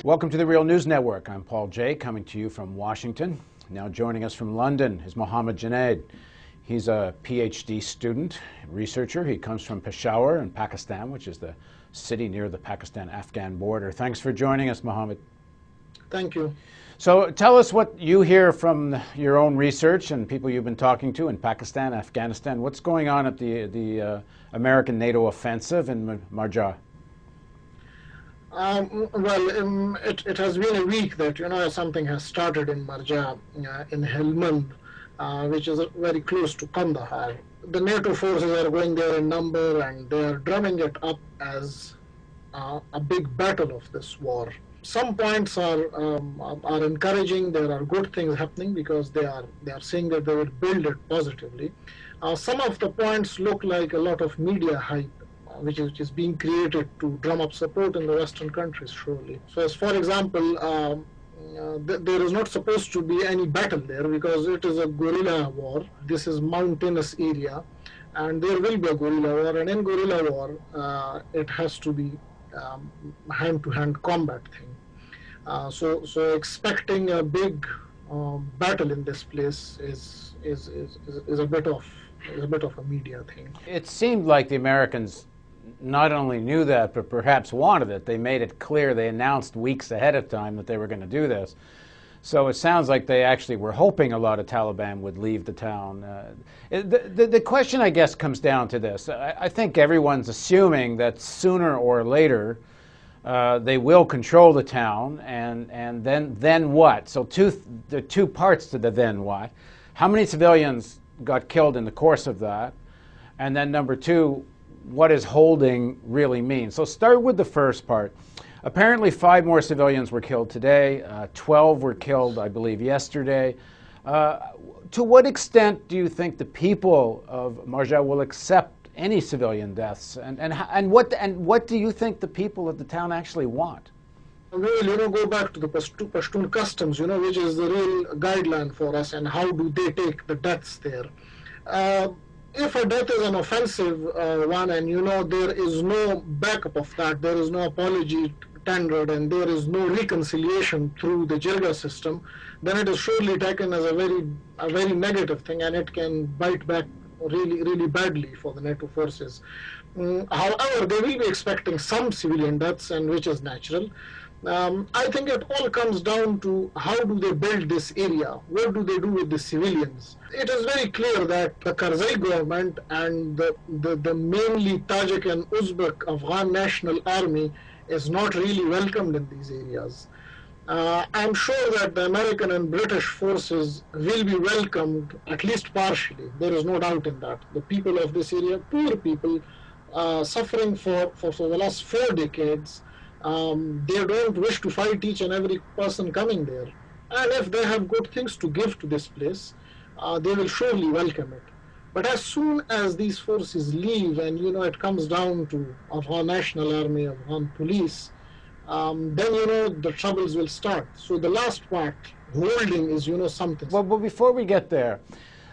Welcome to the Real News Network. I'm Paul Jay, coming to you from Washington. Now joining us from London is Mohammed Junaid. He's a PhD student, researcher. He comes from Peshawar in Pakistan, which is the city near the Pakistan-Afghan border. Thanks for joining us, Mohammed. Thank you. So tell us what you hear from your own research and people you've been talking to in Pakistan, Afghanistan. What's going on at the American NATO offensive in Marja? It has been a week that, something has started in Marja, in Helmand, which is very close to Kandahar. The NATO forces are going there in number, and they are drumming it up as a big battle of this war. Some points are encouraging. There are good things happening because they are saying that they will build it positively. Some of the points look like a lot of media hype, which is being created to drum up support in the Western countries, surely. So, as for example, there is not supposed to be any battle there because it is a guerrilla war. This is mountainous area, and there will be a guerrilla war. And in guerrilla war, it has to be hand-to-hand combat thing. So expecting a big battle in this place is a bit of a media thing. It seemed like the Americans not only knew that, but perhaps wanted it. They made it clear. They announced weeks ahead of time that they were going to do this. So it sounds like they actually were hoping a lot of Taliban would leave the town. The question, I guess, comes down to this. I think everyone's assuming that sooner or later they will control the town, and then what? So there are two parts to the then what. How many civilians got killed in the course of that? And then number two, what does holding really mean? So start with the first part. Apparently 5 more civilians were killed today. 12 were killed, I believe, yesterday. To what extent do you think the people of Marja will accept any civilian deaths? And what do you think the people of the town actually want? We will, go back to the Pashtun customs, which is the real guideline for us, and how do they take the deaths there. If a death is an offensive one, and there is no backup of that, there is no apology tendered, and there is no reconciliation through the Jirga system, then it is surely taken as a very negative thing, and it can bite back really, really badly for the NATO forces. However, they will be expecting some civilian deaths, and which is natural. I think it all comes down to how do they build this area? What do they do with the civilians? It is very clear that the Karzai government and the mainly Tajik and Uzbek Afghan National Army is not really welcomed in these areas. I'm sure that the American and British forces will be welcomed, at least partially. There is no doubt in that. The people of this area, poor people, suffering for the last 4 decades, they don't wish to fight each and every person coming there. And if they have good things to give to this place, they will surely welcome it. But as soon as these forces leave and, it comes down to Afghan National Army, Afghan police, then, the troubles will start. So the last part, holding, is, something. Well, but before we get there,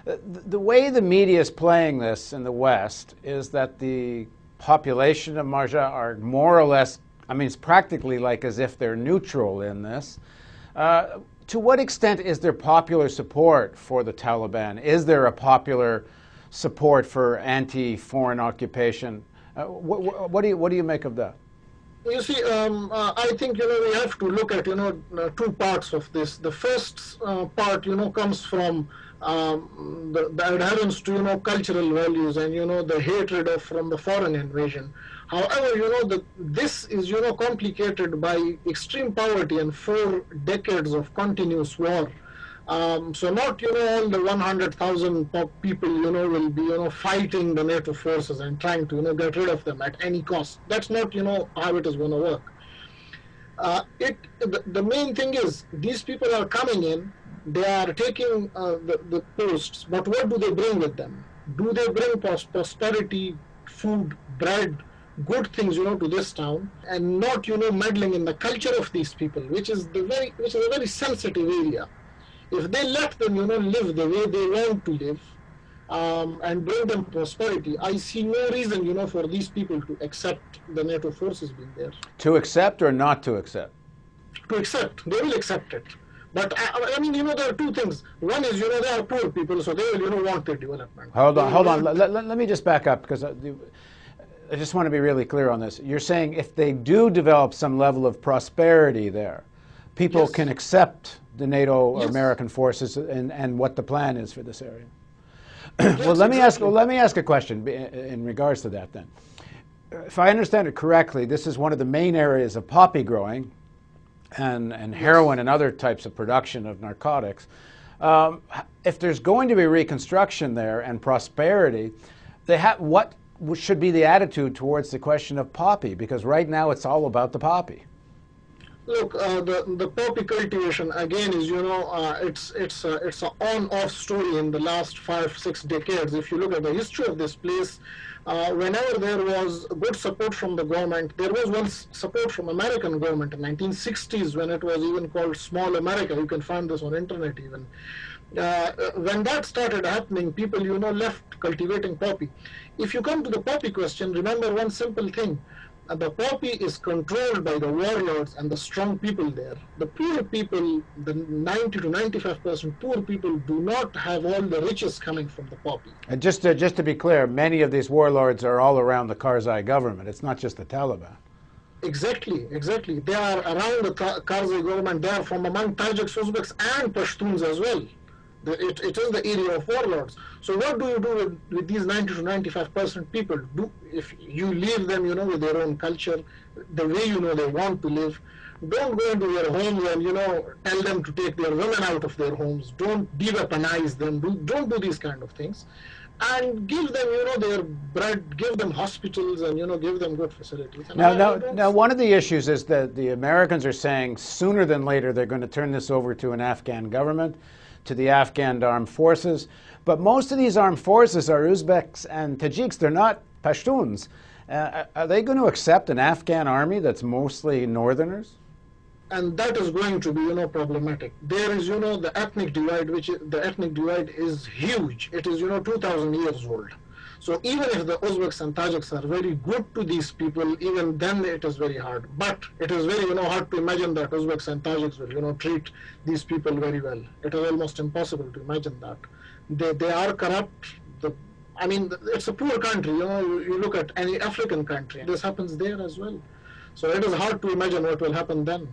the way the media is playing this in the West is that the population of Marja are more or less, it's practically like as if they're neutral in this. To what extent is there popular support for the Taliban? Is there a popular support for anti-foreign occupation? What do you make of that? You see, I think we have to look at 2 parts of this. The first part comes from the adherence to cultural values and the hatred from the foreign invasion. However, this is complicated by extreme poverty and 4 decades of continuous war. So not all the 100,000 people will be fighting the NATO forces and trying to get rid of them at any cost. That's not how it is going to work. The main thing is these people are coming in, they are taking the posts, but what do they bring with them? Do they bring prosperity, food, bread, good things to this town, and not meddling in the culture of these people, which is a very sensitive area. If they let them live the way they want to live, and bring them prosperity, I see no reason for these people to accept the NATO forces being there. To accept or not to accept? to accept. They will accept it. But I mean, there are two things. One is, they are poor people, so they will, want their development. Hold on. Let me just back up, because I just want to be really clear on this. You're saying if they do develop some level of prosperity there, people Yes. can accept the NATO or Yes. American forces and what the plan is for this area. Yes, Well, let me ask a question in regards to that then. If I understand it correctly, this is one of the main areas of poppy growing and heroin and other types of production of narcotics. If there's going to be reconstruction there and prosperity, what should be the attitude towards the question of poppy? Because right now it's all about the poppy. Look, the poppy cultivation again is, it's an on-off story in the last 5-6 decades. If you look at the history of this place, whenever there was good support from the government, there was once support from American government in 1960s when it was even called Small America. You can find this on internet even. When that started happening, people, left cultivating poppy. If you come to the poppy question, remember one simple thing. The poppy is controlled by the warlords and the strong people there. The poor people, the 90 to 95% poor people, do not have all the riches coming from the poppy. And just to be clear, many of these warlords are all around the Karzai government. It's not just the Taliban. Exactly. They are around the Karzai government. They are from among Tajiks, Uzbeks, and Pashtuns as well. It is the area of warlords. So what do you do with these 90 to 95% people? If you leave them, with their own culture, the way they want to live, don't go into their homes and tell them to take their women out of their homes. Don't de-weaponize them. Don't do these kind of things, and give them their bread. Give them hospitals and give them good facilities. And Now, one of the issues is that the Americans are saying sooner than later they're going to turn this over to an Afghan government, to the Afghan armed forces. But most of these armed forces are Uzbeks and Tajiks. They're not Pashtuns. Are they going to accept an Afghan army that's mostly northerners? And that is going to be, problematic. There is, the ethnic divide, the ethnic divide is huge. It is, 2,000 years old. So even if the Uzbeks and Tajiks are very good to these people, even then it is very hard. But it is very, hard to imagine that Uzbeks and Tajiks will, treat these people very well. It is almost impossible to imagine that. They are corrupt. It's a poor country. You look at any African country. This happens there as well. So it is hard to imagine what will happen then.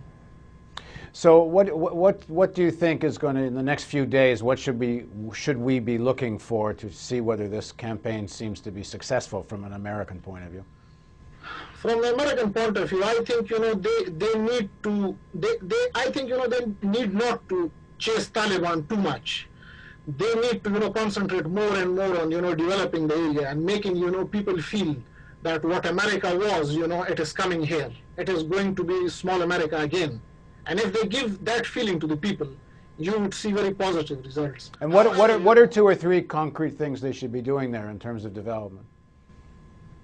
So what do you think is going to, in the next few days, what should we be looking for to see whether this campaign seems to be successful from an American point of view? From the American point of view, I think they need to. They need not to chase Taliban too much. They need to concentrate more and more on developing the area and making people feel that what America was, it is coming here. It is going to be small America again. And if they give that feeling to the people, you would see very positive results. And what are 2 or 3 concrete things they should be doing there in terms of development?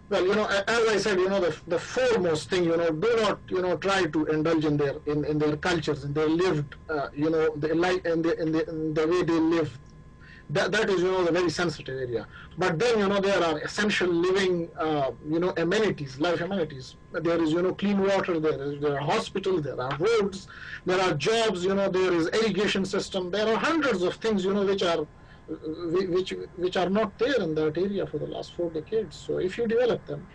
Well, as I said, the foremost thing, do not, try to indulge in their cultures, in their lived, in the way they live. That is, the very sensitive area. But then, there are essential living, amenities, life amenities. There is, clean water, there are hospitals, there are roads, there are jobs, there is irrigation system. There are hundreds of things, which are not there in that area for the last 4 decades. So if you develop them,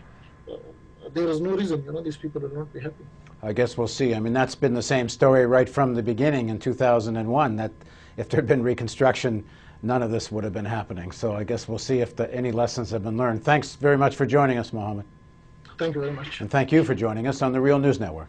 there is no reason, these people will not be happy. I guess we'll see. I mean, that's been the same story right from the beginning in 2001, that if there had been reconstruction, none of this would have been happening. So I guess we'll see if any lessons have been learned. Thanks very much for joining us, Mohammed. Thank you very much. And thank you for joining us on the Real News Network.